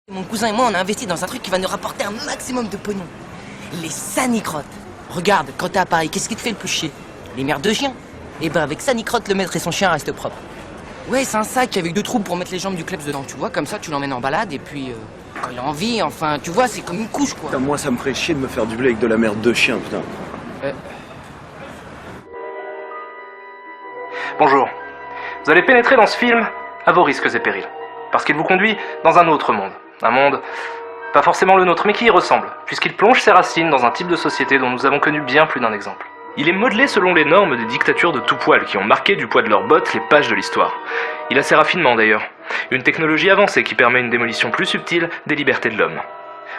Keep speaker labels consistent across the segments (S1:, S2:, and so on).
S1: Mon cousin et moi, on a investi dans un truc qui va nous rapporter un maximum de pognon. Les sanicrottes. Regarde, quand t'es à Paris, qu'est-ce qui te fait le plus chier? Les merdes de chiens. Et ben avec sanicrotte, le maître et son chien restent propres. Ouais, c'est un sac avec 2 trous pour mettre les jambes du kleps dedans, tu vois. Comme ça, tu l'emmènes en balade et puis... quand il a envie, enfin, tu vois, c'est comme une couche, quoi.
S2: Putain, moi, ça me ferait chier de me faire du blé avec de la merde de chien, putain.
S3: Bonjour. Vous allez pénétrer dans ce film à vos risques et périls. Parce qu'il vous conduit dans un autre monde. Un monde, pas forcément le nôtre, mais qui y ressemble, puisqu'il plonge ses racines dans un type de société dont nous avons connu bien plus d'un exemple. Il est modelé selon les normes des dictatures de tout poil qui ont marqué du poids de leurs bottes les pages de l'histoire. Il a ses raffinements d'ailleurs. Une technologie avancée qui permet une démolition plus subtile des libertés de l'homme.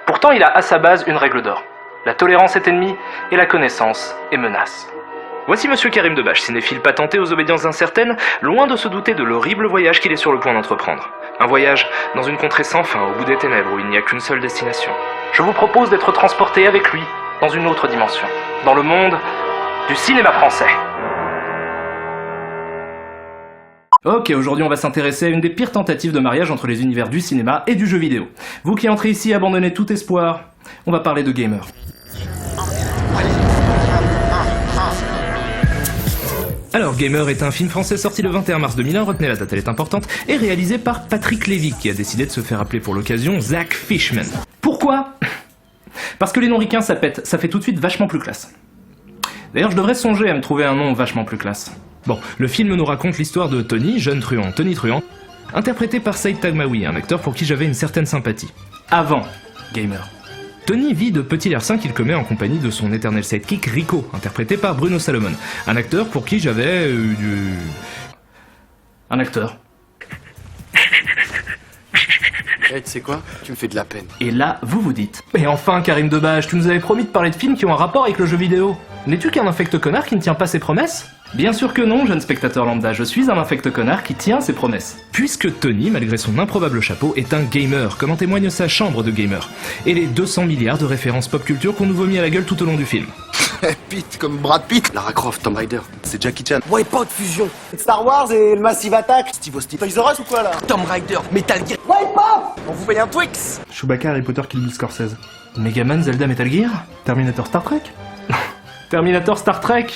S3: Pourtant, il a à sa base une règle d'or. La tolérance est ennemie et la connaissance est menace. Voici Monsieur Karim Debache, cinéphile patenté aux obédiences incertaines, loin de se douter de l'horrible voyage qu'il est sur le point d'entreprendre. Un voyage dans une contrée sans fin, au bout des ténèbres, où il n'y a qu'une seule destination. Je vous propose d'être transporté avec lui dans une autre dimension, dans le monde du cinéma français. Ok, aujourd'hui on va s'intéresser à une des pires tentatives de mariage entre les univers du cinéma et du jeu vidéo. Vous qui entrez ici abandonnez tout espoir, on va parler de Gamer. Alors, Gamer est un film français sorti le 21 mars 2001, retenez la date, elle est importante, et réalisé par Patrick Lévy, qui a décidé de se faire appeler pour l'occasion Zach Fishman. Pourquoi? Parce que les noms ricains ça pète, ça fait tout de suite vachement plus classe. D'ailleurs, je devrais songer à me trouver un nom vachement plus classe. Bon, le film nous raconte l'histoire de Tony, jeune truand, Tony Truand, interprété par Saïd Taghmaoui, un acteur pour qui j'avais une certaine sympathie. Avant Gamer. Tony vit de petits larcins qu'il commet en compagnie de son éternel sidekick Rico, interprété par Bruno Salomon, un acteur pour qui j'avais un acteur.
S4: Hey, tu sais quoi? Tu me fais de la peine.
S3: Et là, vous vous dites, mais enfin Karim Debache, tu nous avais promis de parler de films qui ont un rapport avec le jeu vidéo. N'es-tu qu'un infect connard qui ne tient pas ses promesses? Bien sûr que non, jeune spectateur lambda, je suis un infect connard qui tient ses promesses. Puisque Tony, malgré son improbable chapeau, est un gamer, comme en témoigne sa chambre de gamer, et les 200 milliards de références pop culture qu'on nous vomit à la gueule tout au long du film.
S4: Pitt, comme Brad Pitt. Lara Croft, Tomb Raider.
S2: C'est Jackie Chan.
S1: Wipeout Fusion.
S5: Star Wars et le Massive Attack.
S2: Steve Austin.
S5: Toys R Us ou quoi là?
S1: Tomb Raider. Metal Gear.
S5: Wipeout. On vous paye un Twix.
S6: Chewbacca, Harry Potter, Kill Bill, Scorsese.
S3: Megaman, Zelda, Metal Gear?
S6: Terminator, Star Trek.
S3: Terminator, Star Trek?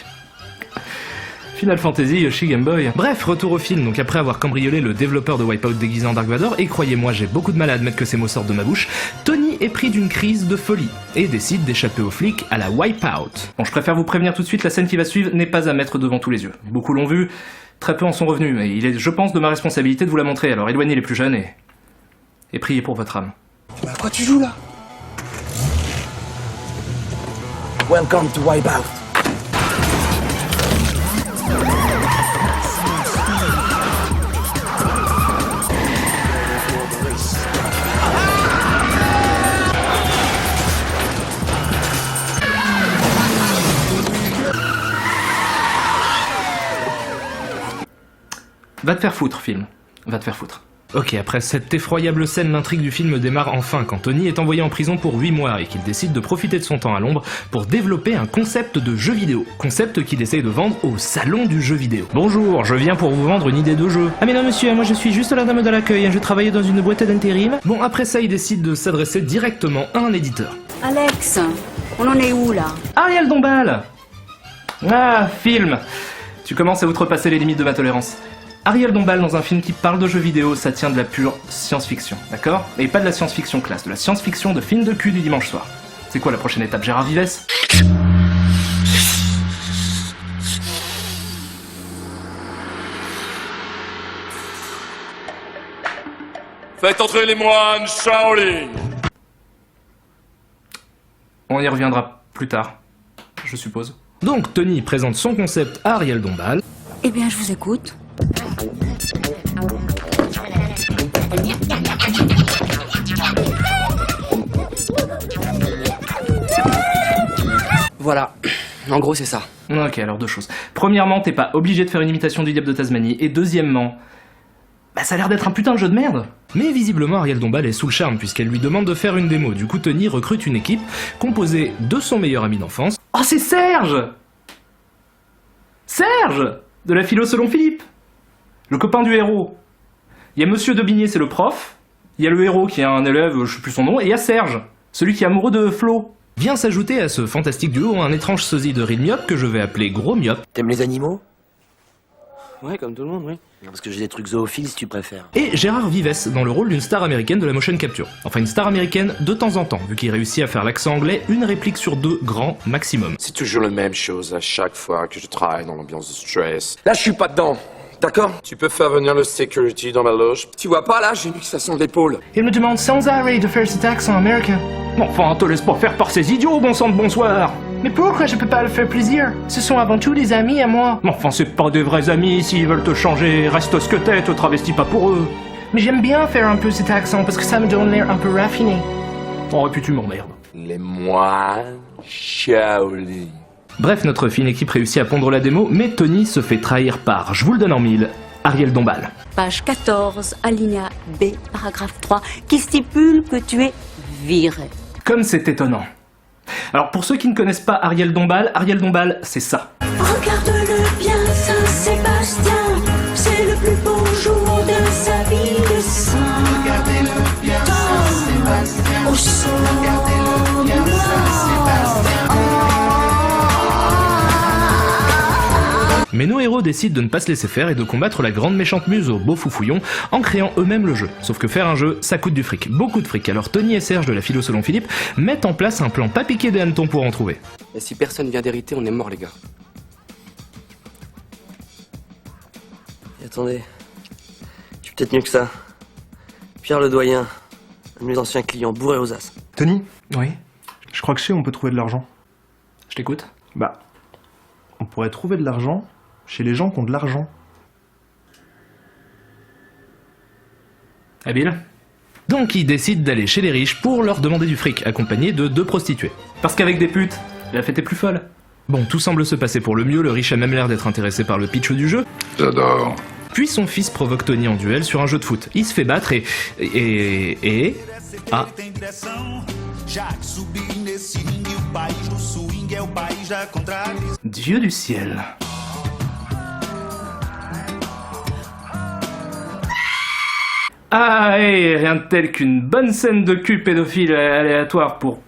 S3: Final Fantasy, Yoshi, Game Boy. Bref, retour au film, donc après avoir cambriolé le développeur de Wipeout déguisé en Dark Vador, et croyez-moi, j'ai beaucoup de mal à admettre que ces mots sortent de ma bouche, Tony est pris d'une crise de folie, et décide d'échapper aux flics à la Wipeout. Bon, je préfère vous prévenir tout de suite, la scène qui va suivre n'est pas à mettre devant tous les yeux. Beaucoup l'ont vu, très peu en sont revenus, et il est, je pense, de ma responsabilité de vous la montrer, alors éloignez les plus jeunes et priez pour votre âme.
S5: Mais à quoi tu joues là? Welcome to Wipeout.
S3: Va te faire foutre, film. Va te faire foutre. Ok, après cette effroyable scène, l'intrigue du film démarre enfin quand Tony est envoyé en prison pour 8 mois et qu'il décide de profiter de son temps à l'ombre pour développer un concept de jeu vidéo. Concept qu'il essaye de vendre au salon du jeu vidéo. Bonjour, je viens pour vous vendre une idée de jeu. Ah mais non monsieur, moi je suis juste la dame de l'accueil, je travaille dans une boîte d'intérim. Bon, après ça, il décide de s'adresser directement à un éditeur.
S7: Alex, on en est où là?
S3: Ariel Dombal. Ah, film. Tu commences à outrepasser les limites de ma tolérance. Ariel Dombal dans un film qui parle de jeux vidéo, ça tient de la pure science-fiction, d'accord? Et pas de la science-fiction classe, de la science-fiction de film de cul du dimanche soir. C'est quoi la prochaine étape, Gérard Vives?
S8: Faites entrer les moines Shaolin.
S3: On y reviendra plus tard, je suppose. Donc Tony présente son concept à Ariel Dombal.
S7: Eh bien, je vous écoute.
S4: Voilà. En gros, c'est ça.
S3: Ok, alors 2 choses. Premièrement, t'es pas obligé de faire une imitation du diable de Tasmanie, et deuxièmement... Bah ça a l'air d'être un putain de jeu de merde. Mais visiblement Ariel Dombal est sous le charme puisqu'elle lui demande de faire une démo. Du coup Tony recrute une équipe composée de son meilleur ami d'enfance. Oh c'est Serge! Serge! De la philo selon Philippe. Le copain du héros. Il y a Monsieur Daubigné, c'est le prof. Il y a le héros qui a un élève, je sais plus son nom, et il y a Serge, celui qui est amoureux de Flo. Vient s'ajouter à ce fantastique duo un étrange sosie de Reed Myope que je vais appeler Gros Myope.
S9: T'aimes les animaux? Ouais, comme tout le monde, oui. Parce que j'ai des trucs zoophiles si tu préfères.
S3: Et Gérard Vives dans le rôle d'une star américaine de la motion capture. Enfin une star américaine de temps en temps, vu qu'il réussit à faire l'accent anglais, une réplique sur 2 grand maximum.
S8: C'est toujours la même chose à chaque fois que je travaille dans l'ambiance de stress.
S5: Là, je suis pas dedans. D'accord?
S8: Tu peux faire venir le security dans ma loge.
S5: Tu vois pas là, j'ai une fixation de l'épaule.
S3: Il me demande sans arrêt de faire cet accent américain. Enfin, te laisse pas faire par ces idiots, bon sang de bonsoir. Mais pourquoi je peux pas le faire plaisir? Ce sont avant tout des amis à moi. Enfin, c'est pas des vrais amis, s'ils veulent te changer, reste ce que t'es, te travestis pas pour eux. Mais j'aime bien faire un peu cet accent parce que ça me donne l'air un peu raffiné. Oh, et puis tu m'emmerdes.
S8: Les moines Shaolin.
S3: Bref, notre fine équipe réussit à pondre la démo, mais Tony se fait trahir par, je vous le donne en mille, Ariel Dombal.
S7: Page 14, alinéa B, paragraphe 3, qui stipule que tu es viré.
S3: Comme c'est étonnant. Alors pour ceux qui ne connaissent pas Ariel Dombal, c'est ça.
S10: Regarde-le bien, Saint-Sébastien, c'est le plus beau jour de sa vie de saint. Regardez-le bien, Saint-Sébastien, au son. Regardez-le bien, Saint-Sébastien.
S3: Mais nos héros décident de ne pas se laisser faire et de combattre la grande méchante muse au beau foufouillon en créant eux-mêmes le jeu. Sauf que faire un jeu, ça coûte du fric, beaucoup de fric. Alors Tony et Serge de la philo selon Philippe mettent en place un plan pas piqué des hannetons pour en trouver.
S4: Et si personne vient d'hériter, on est mort, les gars.
S9: Et attendez, je suis peut-être mieux que ça. Pierre le doyen, un de mes anciens clients, bourré aux as.
S6: Tony,
S3: Oui,
S6: je crois que je sais où on peut trouver de l'argent.
S3: je t'écoute.
S6: Bah, on pourrait trouver de l'argent chez les gens qui ont de l'argent.
S3: Habile. Donc ils décident d'aller chez les riches pour leur demander du fric, accompagnés de 2 prostituées. Parce qu'avec des putes, la fête est plus folle. Bon, tout semble se passer pour le mieux, le riche a même l'air d'être intéressé par le pitch du jeu.
S8: J'adore.
S3: Puis son fils provoque Tony en duel sur un jeu de foot. Il se fait battre et... Ah. Dieu du ciel. Ah, et rien de tel qu'une bonne scène de cul pédophile aléatoire pour...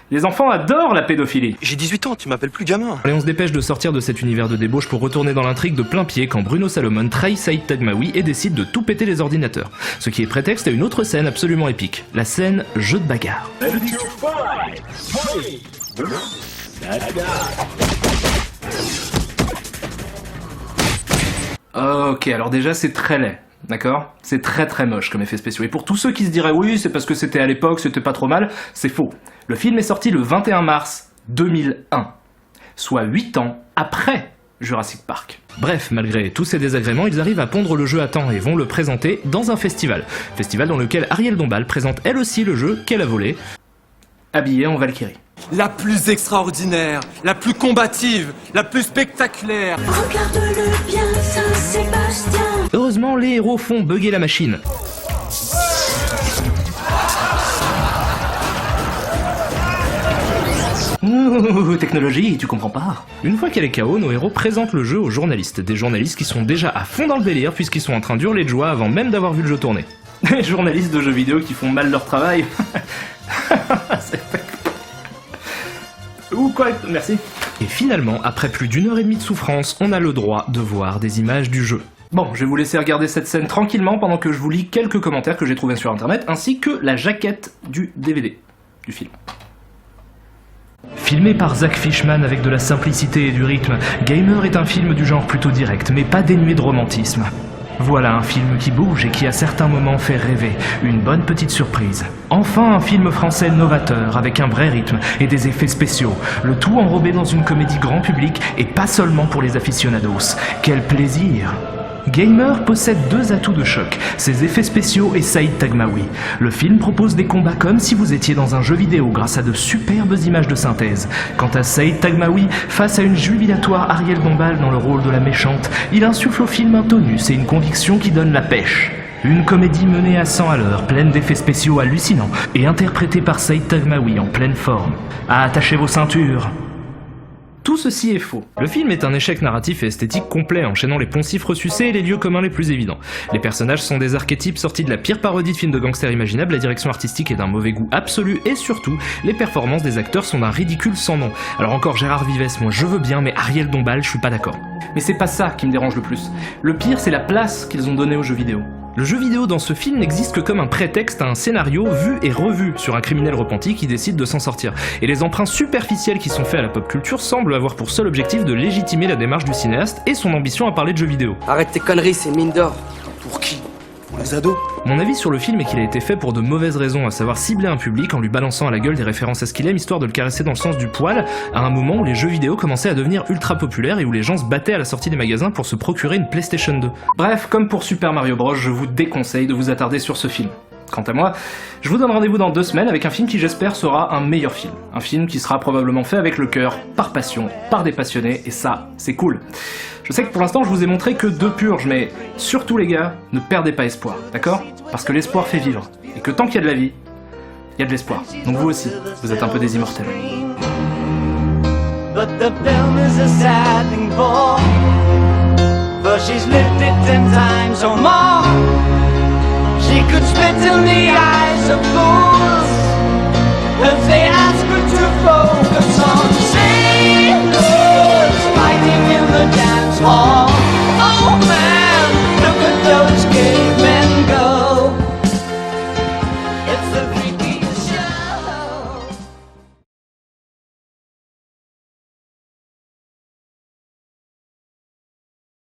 S3: Les enfants adorent la pédophilie.
S9: J'ai 18 ans, tu m'appelles plus gamin.
S3: Et on se dépêche de sortir de cet univers de débauche pour retourner dans l'intrigue de plein pied quand Bruno Salomon trahit Saïd Taghmaoui et décide de tout péter les ordinateurs. Ce qui est prétexte à une autre scène absolument épique, la scène jeu de bagarre. Ok, alors déjà c'est très laid. D'accord? C'est très très moche comme effet spéciaux. Et pour tous ceux qui se diraient oui, c'est parce que c'était à l'époque, c'était pas trop mal, c'est faux. Le film est sorti le 21 mars 2001, soit 8 ans après Jurassic Park. Bref, malgré tous ces désagréments, ils arrivent à pondre le jeu à temps et vont le présenter dans un festival. Festival dans lequel Ariel Dombal présente elle aussi le jeu qu'elle a volé, habillée en Valkyrie.
S5: La plus extraordinaire, la plus combative, la plus spectaculaire.
S10: Regarde-le bien, Saint-Sébastien.
S3: Heureusement, les héros font bugger la machine. Ouh, technologie, tu comprends pas. Une fois qu'elle est KO, nos héros présentent le jeu aux journalistes. Des journalistes qui sont déjà à fond dans le délire puisqu'ils sont en train d'hurler de joie avant même d'avoir vu le jeu tourner. Les journalistes de jeux vidéo qui font mal leur travail. Ou quoi, merci. Et finalement, après plus d'1h30 de souffrance, on a le droit de voir des images du jeu. Bon, je vais vous laisser regarder cette scène tranquillement pendant que je vous lis quelques commentaires que j'ai trouvés sur internet, ainsi que la jaquette du DVD, du film. Filmé par Zach Fishman avec de la simplicité et du rythme, Gamer est un film du genre plutôt direct, mais pas dénué de romantisme. Voilà un film qui bouge et qui à certains moments fait rêver, une bonne petite surprise. Enfin un film français novateur, avec un vrai rythme et des effets spéciaux, le tout enrobé dans une comédie grand public et pas seulement pour les aficionados. Quel plaisir! Gamer possède 2 atouts de choc, ses effets spéciaux et Saïd Taghmaoui. Le film propose des combats comme si vous étiez dans un jeu vidéo grâce à de superbes images de synthèse. Quant à Saïd Taghmaoui, face à une jubilatoire Ariel Dombal dans le rôle de la méchante, il insuffle au film un tonus et une conviction qui donne la pêche. Une comédie menée à 100 à l'heure, pleine d'effets spéciaux hallucinants et interprétée par Saïd Taghmaoui en pleine forme. À attacher vos ceintures. Tout ceci est faux. Le film est un échec narratif et esthétique complet, enchaînant les poncifs ressucés et les lieux communs les plus évidents. Les personnages sont des archétypes sortis de la pire parodie de film de gangster imaginable, la direction artistique est d'un mauvais goût absolu, et surtout, les performances des acteurs sont d'un ridicule sans nom. Alors encore Gérard Vives, moi je veux bien, mais Ariel Dombal, je suis pas d'accord. Mais c'est pas ça qui me dérange le plus. Le pire, c'est la place qu'ils ont donnée aux jeux vidéo. Le jeu vidéo dans ce film n'existe que comme un prétexte à un scénario vu et revu sur un criminel repenti qui décide de s'en sortir. Et les emprunts superficiels qui sont faits à la pop culture semblent avoir pour seul objectif de légitimer la démarche du cinéaste et son ambition à parler de jeux vidéo.
S9: Arrête tes conneries, c'est mine d'or.
S2: Pour qui? Pour les ados?
S3: Mon avis sur le film est qu'il a été fait pour de mauvaises raisons, à savoir cibler un public en lui balançant à la gueule des références à ce qu'il aime, histoire de le caresser dans le sens du poil, à un moment où les jeux vidéo commençaient à devenir ultra populaires et où les gens se battaient à la sortie des magasins pour se procurer une PlayStation 2. Bref, comme pour Super Mario Bros, je vous déconseille de vous attarder sur ce film. Quant à moi, je vous donne rendez-vous dans 2 semaines avec un film qui j'espère sera un meilleur film. Un film qui sera probablement fait avec le cœur, par passion, par des passionnés, et ça, c'est cool. Je sais que pour l'instant je vous ai montré que 2 purges, mais surtout les gars, ne perdez pas espoir, d'accord? Parce que l'espoir fait vivre, et que tant qu'il y a de la vie, il y a de l'espoir. Donc vous aussi, vous êtes un peu des immortels.
S10: But the film is a sad thing for she's lived it 10 times or more. She could spit in the eyes of fools if they ask her to focus